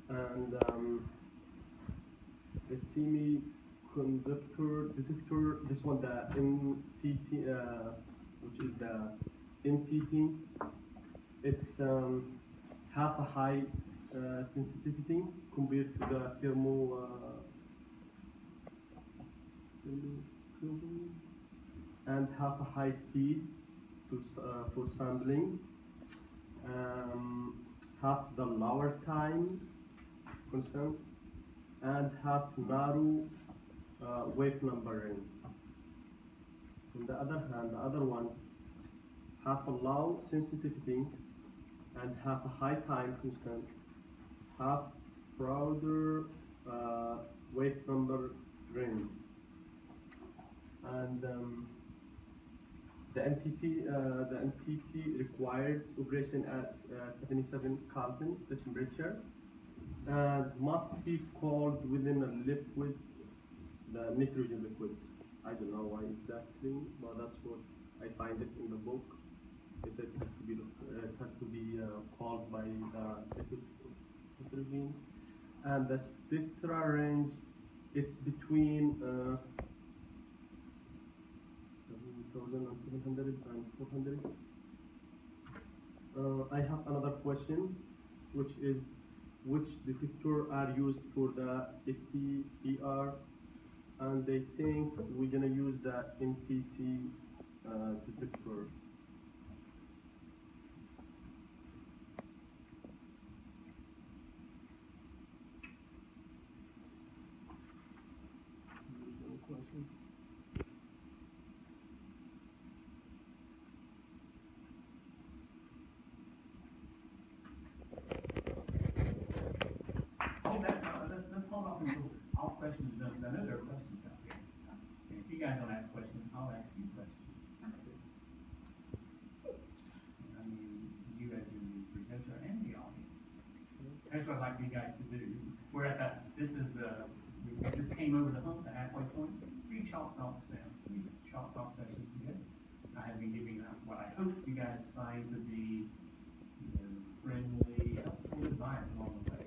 and the semiconductor detector. This one, the MCT, which is the MCT. It's have a high sensitivity compared to the and have a high speed for sampling. Have the lower time constant and have narrow wave number range. On the other hand, the other ones have a low sensitivity and have a high time constant, have broader wave number range. And the MTC required operation at 77 Kelvin, the temperature, and must be cooled within a liquid, the nitrogen liquid. I don't know why exactly, but that's what I find it in the book. They said it has to be cooled by the liquid nitrogen, and the spectral range, it's between 7,700 and 400. I have another question, which is, which detector are used for the FTER? And they think we're gonna use the MTC detector. Let's hold off until all questions are done. I know there are questions out there. And if you guys don't ask questions, I'll ask you questions. I mean, you as the presenter and the audience. Here's what I'd like you guys to do. We're at that, this came over the hump, the halfway point. 3 chalk talks now, 3 chalk talk sessions together. I have been giving out what I hope you guys find to be friendly, helpful advice along the way.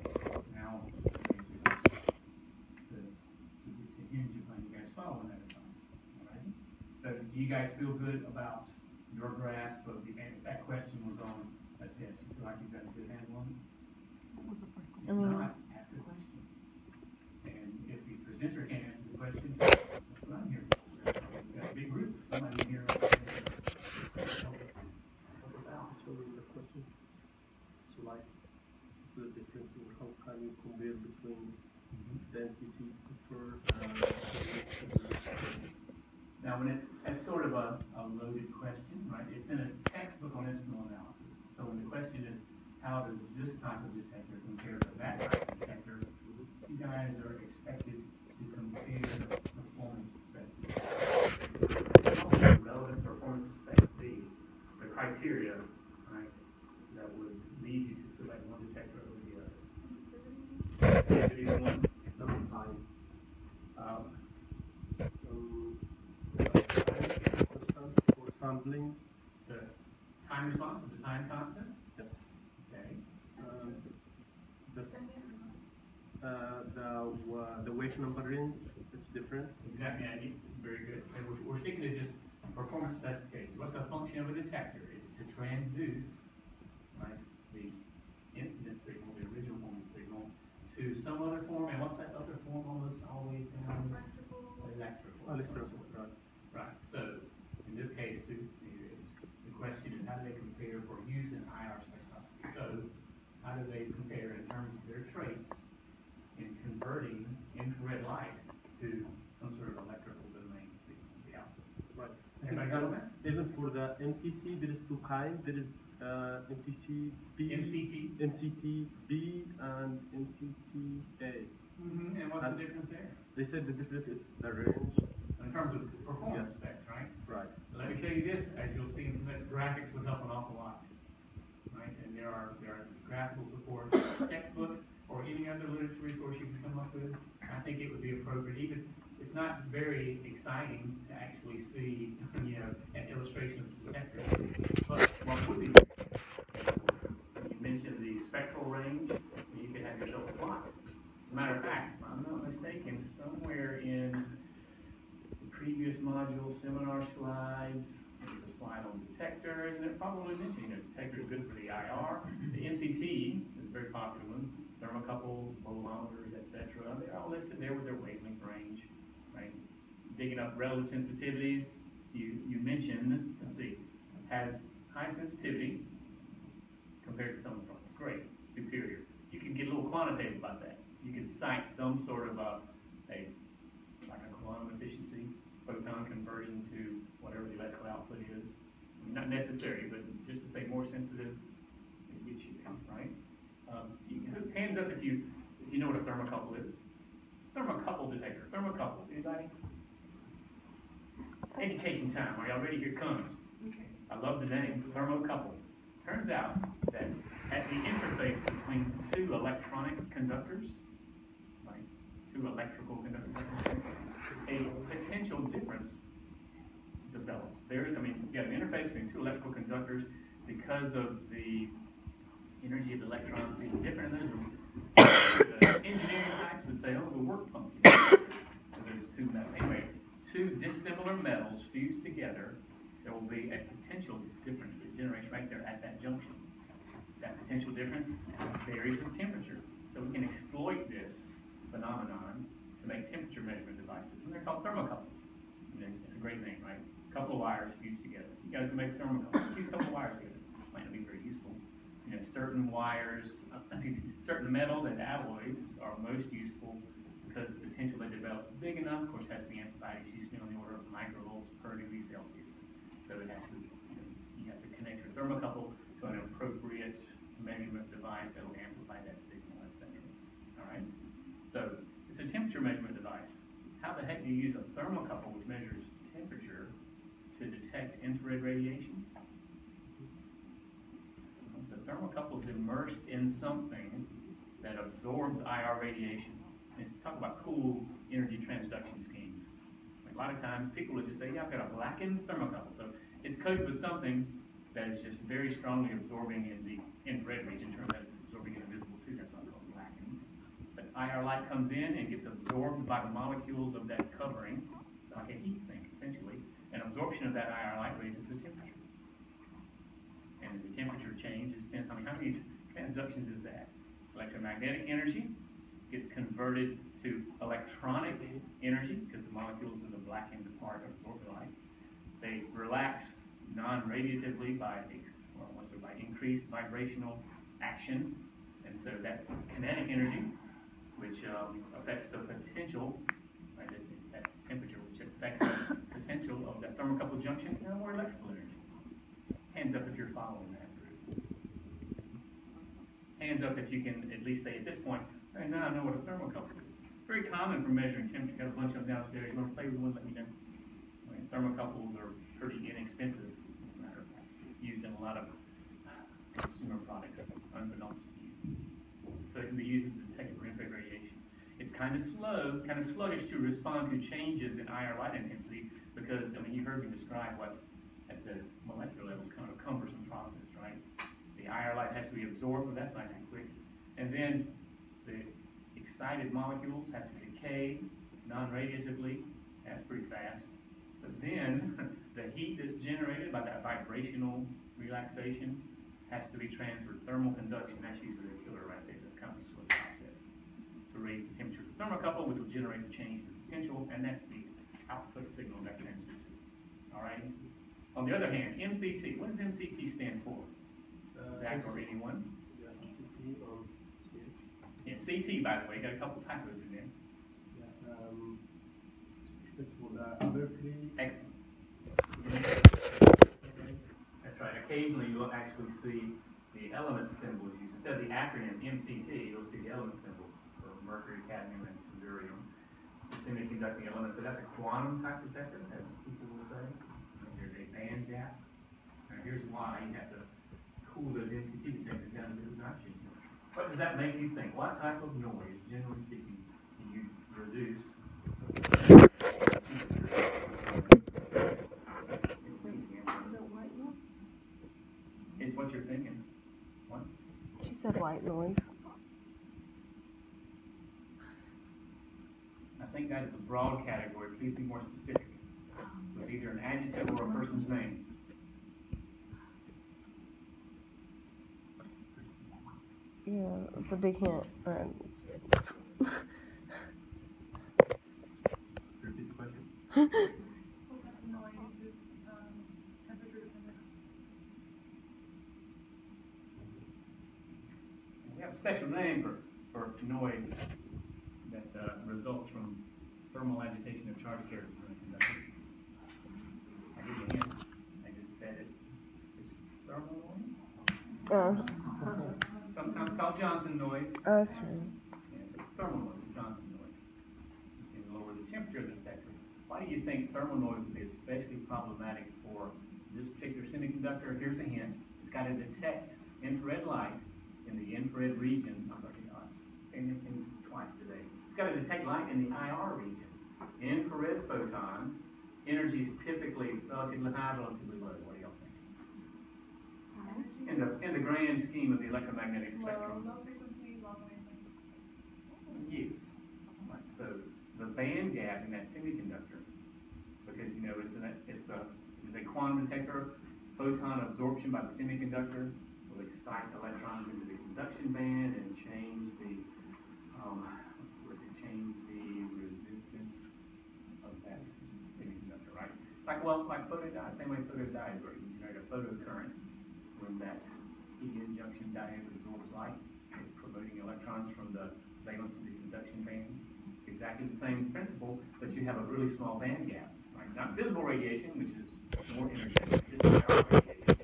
Now, to hinge upon you guys following that advice. All right? So, do you guys feel good about your grasp of the that question was on a test? You feel like you've got a good handle on it? What was the first If question? not, ask the question. And if the presenter can't answer the question, that's what I'm here for. We've got a big group. Somebody in here help us out. That's really the question. So like, it's a different thing. How can you compare between the MTC detector and Now, it's sort of a loaded question, right? It's in a textbook on instrumental analysis. So when the question is, how does this type of detector compare to that type of detector, you guys are expected to compare performance specifications. Relevant performance specs be the criteria, right, that would lead you to select one detector over the other. Sensitivity is one. number 5? For sampling. The time response of the time constant. Yes. Okay. The wave number range, it's different. Exactly. Very good. So we're sticking to just performance specifications. What's the function of a detector? It's to transduce, right, the incident signal, the original form of the signal, to some other form. And what's that other form almost always down? Electrical. Right. Right. So in this case, the question is, how do they compare for use in IR spectroscopy? So how do they compare in terms of their traits in converting infrared light to some sort of electrical domain signal? Yeah. Right. Everybody got that? Even for the MTC, there is 2 kinds. There is MTC-B, MCT-B, and MCT-A. And what's the difference there? They said the difference is the range. In terms of performance specs, right? Right. Let me tell you this, as you'll see in some next graphics would help an awful lot. Right? And there are graphical support, textbook, or any other literature resource you can come up with. I think it would be appropriate. Even it's not very exciting to actually see, an illustration of the detector. But what would be, you mentioned the spectral range, you could have yourself apply matter of fact, if I'm not mistaken, somewhere in the previous module seminar slides, there's a slide on detectors, and it probably mentioned, detectors are good for the IR. The MCT is a very popular one. Thermocouples, bolometers, etc. They're all listed there with their wavelength range, right? Digging up relative sensitivities, you mentioned, let's see, has high sensitivity compared to thermocouples. Great, superior. You can get a little quantitative about that. You can cite some sort of like a quantum efficiency, photon conversion to whatever the electrical output is. Not necessary, but just to say more sensitive, it gets you there, right? Hands up if you know what a thermocouple is. Thermocouple detector. Thermocouple. Anybody? Education time. Are y'all ready? Here it comes. Okay. I love the name, thermocouple. Turns out that at the interface between two electronic conductors, right, two electrical conductors, a potential difference develops. You have an interface between two electrical conductors because of the energy of the electrons being different in those rooms. The engineering types would say, oh, the work pump together. So there's two metals. Anyway, two dissimilar metals fused together, there will be a potential difference that generates right there at that junction. That potential difference varies with temperature. So we can exploit this phenomenon to make temperature measurement devices. And they're called thermocouples. It's a great name, right? A couple of wires fused together. You guys can make a thermocouple. Fuse a couple of wires together. This might not be very useful. Certain wires, certain metals and alloys are most useful because the potential they develop is big enough. Of course, it has to be amplified. It's usually on the order of microvolts per degree Celsius. So it has to, you have to connect your thermocouple to an appropriate measurement device that will amplify that signal, etc. All right. So it's a temperature measurement device. How the heck do you use a thermocouple which measures temperature to detect infrared radiation? The thermocouple is immersed in something that absorbs IR radiation. Let's talk about cool energy transduction schemes. A lot of times people will just say, yeah, I've got a blackened thermocouple. So it's coated with something that is just very strongly absorbing in the infrared region. Turns out it's absorbing in invisible too. That's why it's called blackened. But IR light comes in and gets absorbed by the molecules of that covering. It's like a heat sink, essentially. And absorption of that IR light raises the temperature. And the temperature change is sent. How many transductions is that? Electromagnetic energy gets converted to electronic energy because the molecules in the blackened part absorb the light. They relax non-radiatively by increased vibrational action, and so that's kinetic energy, which affects the potential. Right, that's temperature, which affects the potential of that thermocouple junction and more electrical energy. Hands up if you're following that group. Hands up if you can at least say at this point, hey, now I know what a thermocouple is. Very common for measuring temperature. Got a bunch of them downstairs. You want to play with one? Let me know. I mean, thermocouples are pretty inexpensive. Used in a lot of consumer products, unbeknownst to you. So it can be used as a detector for infrared radiation. It's kind of slow, kind of sluggish to respond to changes in IR light intensity because, you heard me describe what at the molecular level is kind of a cumbersome process, right? The IR light has to be absorbed, but that's nice and quick. And then the excited molecules have to decay non-radiatively. That's pretty fast. But then the heat that's generated by that vibrational relaxation has to be transferred. Thermal conduction, that's usually the killer right there. That's kind of a slow process to raise the temperature of the thermocouple, which will generate a change in potential, and that's the output signal that transducer. All right. On the other hand, MCT. What does MCT stand for? Zach or anyone? Yeah, MCT or CH. Yeah, CT, by the way, got a couple typos in there. Yeah, it's for the Berkeley. Excellent. That's right. Occasionally you'll actually see the element symbols used. Instead of the acronym MCT, you'll see the element symbols for mercury, cadmium, and tellurium. It's a semiconducting element. So that's a quantum type detector, as people will say. There's a band gap. Now here's why you have to cool those MCT detectors down to the nitrogen. What does that make you think? What type of noise, generally speaking, do you reduce? It's what you're thinking. What? She said white noise. I think that is a broad category. Please be more specific with either an adjective or a person's name. Yeah, it's a big hint. Repeat the question. What type of noise is temperature dependent? We have a special name for noise that results from thermal agitation of charge carriers in a conductor. I'll give you a hint. I just said it. It's thermal noise. Sometimes called Johnson noise. Okay. Yeah, thermal noise, Johnson noise. You can lower the temperature of the detector. Why do you think thermal noise would be especially problematic for this particular semiconductor? Here's a hint. It's got to detect infrared light in the infrared region. I'm sorry, I'm saying anything twice today. It's got to detect light in the IR region. Infrared photons. Energy is typically relatively high, relatively low. What do y'all think? In the grand scheme of the electromagnetic spectrum. Low frequency, long wavelength. Yes. Right. So the band gap in that semiconductor, because you know it's a quantum detector, photon absorption by the semiconductor will excite electrons into the conduction band and change the resistance of that semiconductor, right? Like photodiodes, same way photodiodes work. You generate a photocurrent when that p-n junction diode absorbs light, it's promoting electrons from the valence to the conduction band. It's exactly the same principle, but you have a really small band gap, right? Not visible radiation, which is more energetic, just IR radiation.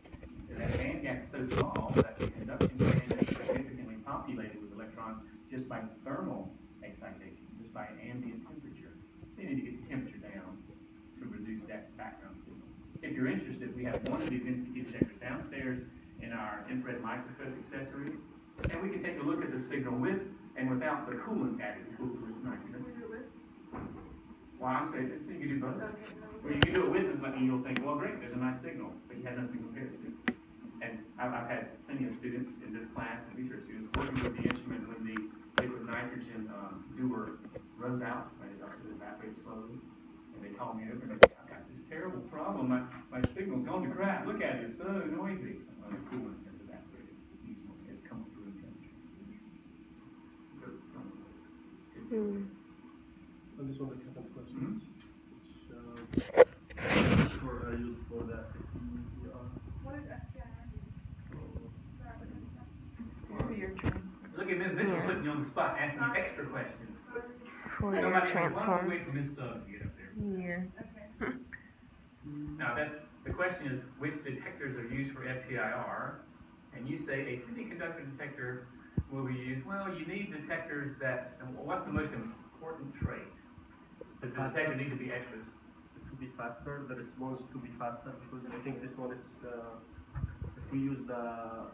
So that band gap is so small that the conduction band is significantly populated with electrons just by thermal excitation, just by ambient temperature. So you need to get the temperature down to reduce that background signal. If you're interested, we have one of these MCQ detectors downstairs in our infrared microscope accessory, and we can take a look at the signal with and without the coolant added. Well, I'm saying, so you can do both. Well, you can do it with, and you'll think, well, great, there's a nice signal, but you have nothing to compare it to. And I've had plenty of students in this class, and research students, working with the instrument when the liquid nitrogen dewar runs out, right, it evaporates slowly. They call me over and they say, I've got this terrible problem. My signal's gone to crap. Look at it, it's so noisy. The coolant has evaporated. It's come through in temperature. And this one, the second question. For the What is FTIR? Look at Ms. Mitchell putting you on the spot, asking you extra questions. Fourier Why don't transform. we wait for Ms. Suggs to get up there? Year. Okay. Now, the question is, which detectors are used for FTIR? And you say a semiconductor detector will be used. Well, you need detectors that, what's the most important trait? Does the detector need to be extras? to be faster, the response to be faster, because I think this one it's if we use the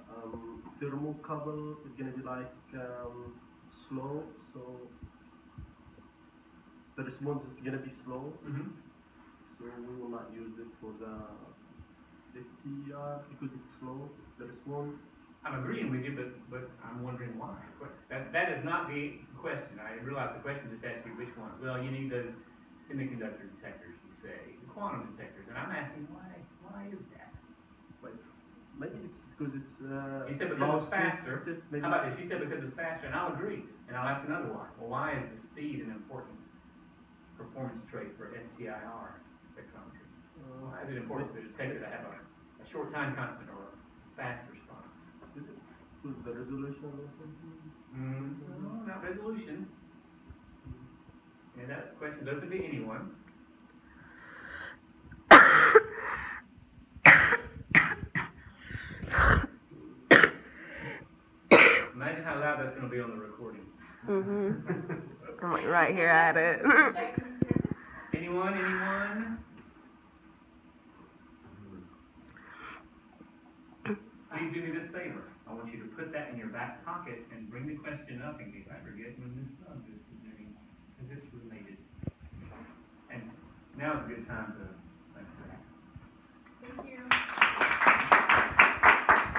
thermocouple, it's gonna be like slow, so the response is gonna be slow. Mm-hmm. So we will not use it for the FTR because it's slow. The response. I'm agreeing with you, but I'm wondering why. That is not the question. I realize the question just asks you which one. Well, you need those semiconductor detectors, you say, the quantum detectors, and I'm asking why. Why is that? But maybe it's because it's. You said because it's faster. Maybe How about this? You said because it's faster, and I'll agree. And I'll ask another why. Well, why is the speed an important performance trait for FTIR spectrometry? Why is it important for the detector to have a short time constant or a fast response? Is it with the resolution or something? No, not resolution. And that question's open to anyone. Imagine how loud that's going to be on the recording. I'm like right here at it. Anyone? Please do me this favor. I want you to put that in your back pocket and bring the question up in case I forget when Ms. Suggs is presenting, because it's related. And now is a good time to thank you. Thank you.